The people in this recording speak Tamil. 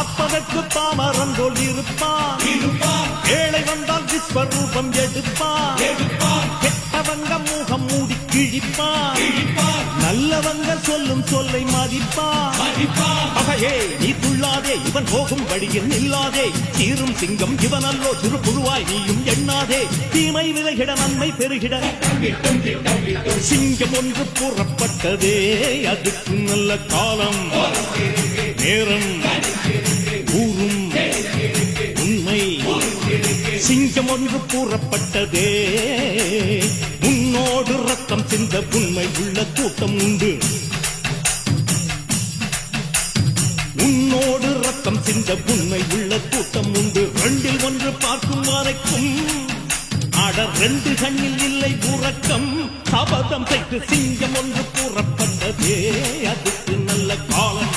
பார்ப்பதற்கு பாமரன் போல் இருப்பான். ஏழை வந்தால் விஸ்வரூபம் எடுப்பான். கெட்டவங்க முகம் மூடி கிழிப்பான். நல்லவங்க சொல்லும் சொல்லை மதிப்பான். பகையே நீ துள்ளாதே, இவன் போகும் வழியில் நில்லாதே. சீரும் சிங்கம் இவன் அல்லோ, சிறு புழுவாய் நீயும் எண்ணாதே. தீமை விலகிட நன்மை பெருகிட சிங்கம் ஒன்று கூறப்பட்டதே, அதுக்கு நல்ல காலம் நேரம் ஊரும் உண்மை. சிங்கம் ஒன்று கூறப்பட்டதே, உன்னோடு ரத்தம் சிந்த உண்மை உள்ள கூட்டம் உண்டு. உன்னோடு ரத்தம் சிந்த உண்மை உள்ள கூட்டம் உண்டு. ரெண்டில் ஒன்று பார்க்கும் வரைக்கும் ஆட ரெண்டு கண்ணில் இல்லை உறக்கம். சபதம் செய்து சிங்கம் ஒன்று கூறப்பட்டதே, அதுக்கு நல்ல காலம்